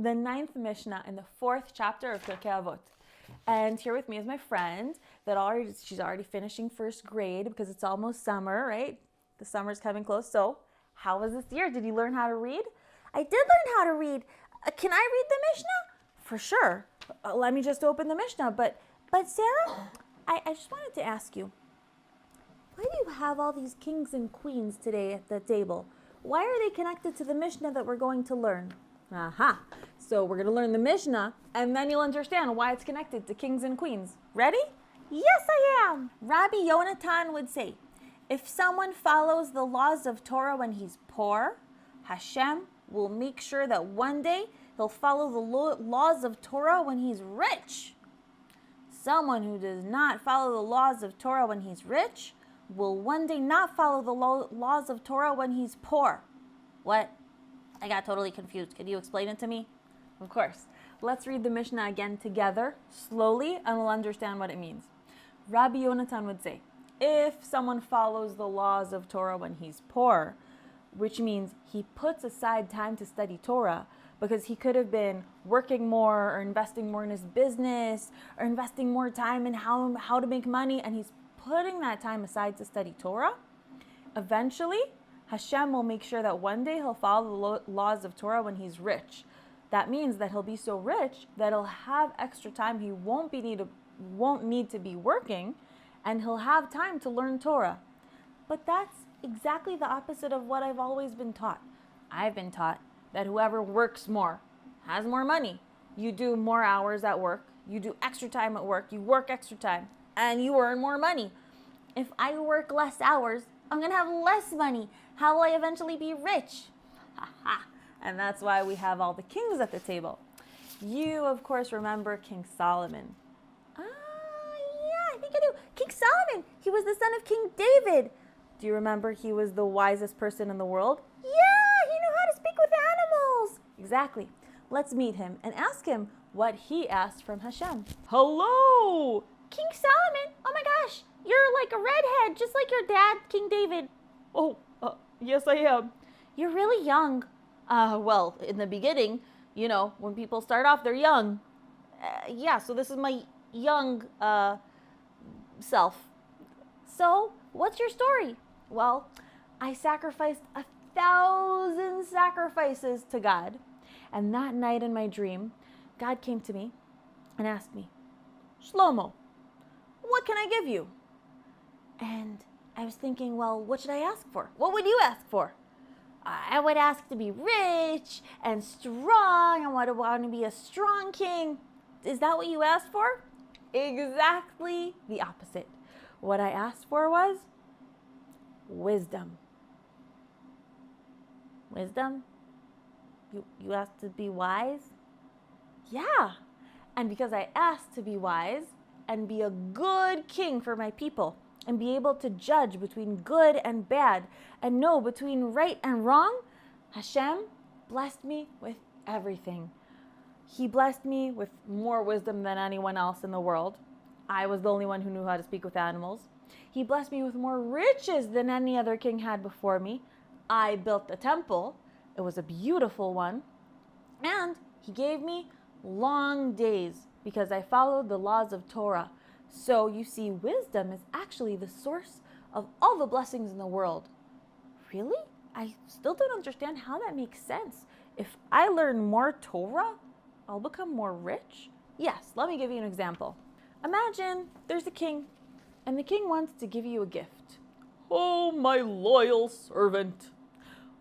the 9th Mishna in the 4th chapter of Pirkei Avot. And here with me is my friend she's already finishing first grade because it's almost summer, right? The summer's coming close. So how was this year? Did you learn how to read? I did learn how to read. Can I read the Mishnah? For sure. Let me just open the Mishnah. But Sarah, I just wanted to ask you, why do you have all these kings and queens today at the table? Why are they connected to the Mishnah that we're going to learn? Aha. So we're going to learn the Mishnah, and then you'll understand why it's connected to kings and queens. Ready? Yes, I am. Rabbi Jonathan would say, if someone follows the laws of Torah when he's poor, Hashem will make sure that one day he'll follow the laws of Torah when he's rich. Someone who does not follow the laws of Torah when he's rich will one day not follow the laws of Torah when he's poor. What? I got totally confused. Could you explain it to me? Of course. Let's read the Mishnah again together, slowly, and we'll understand what it means. Rabbi Jonathan would say, if someone follows the laws of Torah when he's poor, which means he puts aside time to study Torah because he could have been working more or investing more in his business or investing more time in how to make money, and he's putting that time aside to study Torah, eventually Hashem will make sure that one day he'll follow the laws of Torah when he's rich. That means that he'll be so rich that he'll have extra time. He won't need to be working, and he'll have time to learn Torah. But that's exactly the opposite of what I've always been taught. I've been taught that whoever works more has more money. You do more hours at work, you do extra time at work, you work extra time, and you earn more money. If I work less hours, I'm going to have less money. How will I eventually be rich? And that's why we have all the kings at the table. You, of course, remember King Solomon. Yeah, I think I do. King Solomon, he was the son of King David. Do you remember he was the wisest person in the world? Yeah, he knew how to speak with animals. Exactly. Let's meet him and ask him what he asked from Hashem. Hello! King Solomon, oh my gosh, you're like a redhead, just like your dad, King David. Oh, yes I am. You're really young. Well, in the beginning, when people start off, they're young. Yeah, so this is my young self. So, what's your story? Well, I sacrificed 1,000 sacrifices to God. And that night in my dream, God came to me and asked me, Shlomo, what can I give you? And I was thinking, well, what should I ask for? What would you ask for? I would ask to be rich and strong. I would want to be a strong king. Is that what you asked for? Exactly the opposite. What I asked for was wisdom. Wisdom? You asked to be wise? Yeah. And because I asked to be wise and be a good king for my people and be able to judge between good and bad and know between right and wrong, Hashem blessed me with everything. He blessed me with more wisdom than anyone else in the world. I was the only one who knew how to speak with animals. He blessed me with more riches than any other king had before me. I built the temple. It was a beautiful one. And he gave me long days because I followed the laws of Torah. So you see, wisdom is actually the source of all the blessings in the world. Really? I still don't understand how that makes sense. If I learn more Torah, I'll become more rich? Yes, let me give you an example. Imagine there's a king, and the king wants to give you a gift. Oh, my loyal servant.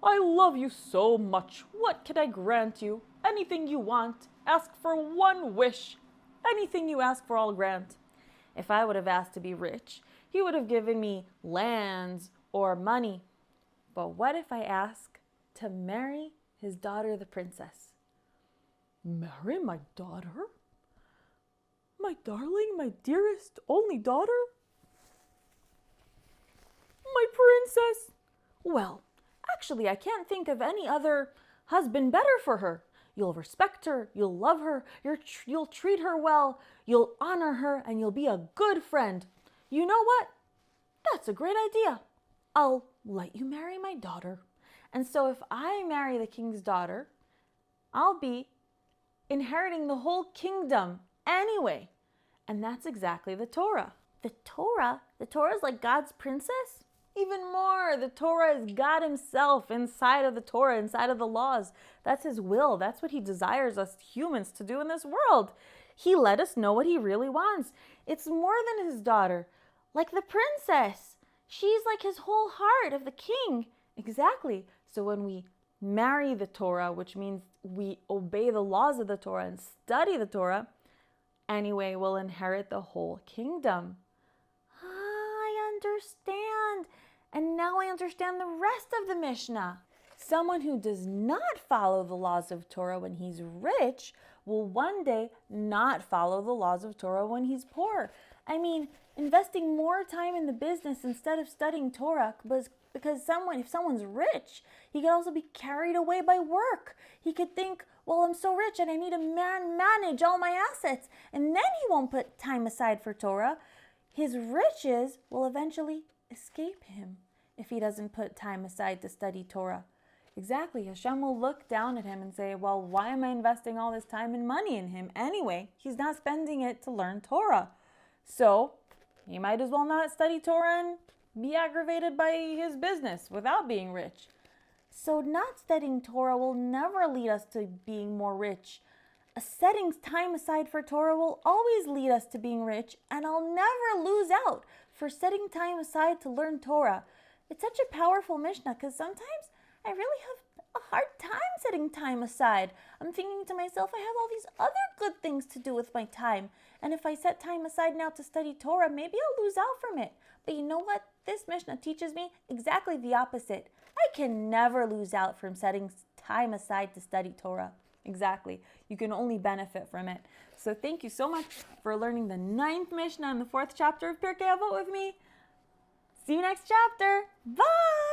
I love you so much. What can I grant you? Anything you want. Ask for one wish. Anything you ask for, I'll grant. If I would have asked to be rich, he would have given me lands or money. But what if I ask to marry his daughter, the princess? Marry my daughter? My darling, my dearest, only daughter? My princess? Well, actually, I can't think of any other husband better for her. You'll respect her, you'll love her, you'll treat her well, you'll honor her, and you'll be a good friend. You know what? That's a great idea. I'll let you marry my daughter. And so if I marry the king's daughter, I'll be inheriting the whole kingdom anyway. And that's exactly the Torah. The Torah? The Torah is like God's princess? Even more, the Torah is God himself inside of the Torah, inside of the laws. That's his will. That's what he desires us humans to do in this world. He let us know what he really wants. It's more than his daughter, like the princess. She's like his whole heart of the king. Exactly. So when we marry the Torah, which means we obey the laws of the Torah and study the Torah, anyway, we'll inherit the whole kingdom. I understand. And now I understand the rest of the Mishnah. Someone who does not follow the laws of Torah when he's rich will one day not follow the laws of Torah when he's poor. I mean, investing more time in the business instead of studying Torah because if someone's rich, he could also be carried away by work. He could think, well, I'm so rich and I need to manage all my assets. And then he won't put time aside for Torah. His riches will eventually escape him if he doesn't put time aside to study Torah. Exactly. Hashem will look down at him and say, well, why am I investing all this time and money in him anyway? He's not spending it to learn Torah. So he might as well not study Torah and be aggravated by his business without being rich. So not studying Torah will never lead us to being more rich. Setting time aside for Torah will always lead us to being rich, and I'll never lose out for setting time aside to learn Torah. It's such a powerful Mishnah because sometimes I really have a hard time setting time aside. I'm thinking to myself, I have all these other good things to do with my time. And if I set time aside now to study Torah, maybe I'll lose out from it. But you know what? This Mishnah teaches me exactly the opposite. I can never lose out from setting time aside to study Torah. Exactly. You can only benefit from it. So thank you so much for learning the 9th Mishnah in the 4th chapter of Pirkei Avot with me. See you next chapter. Bye!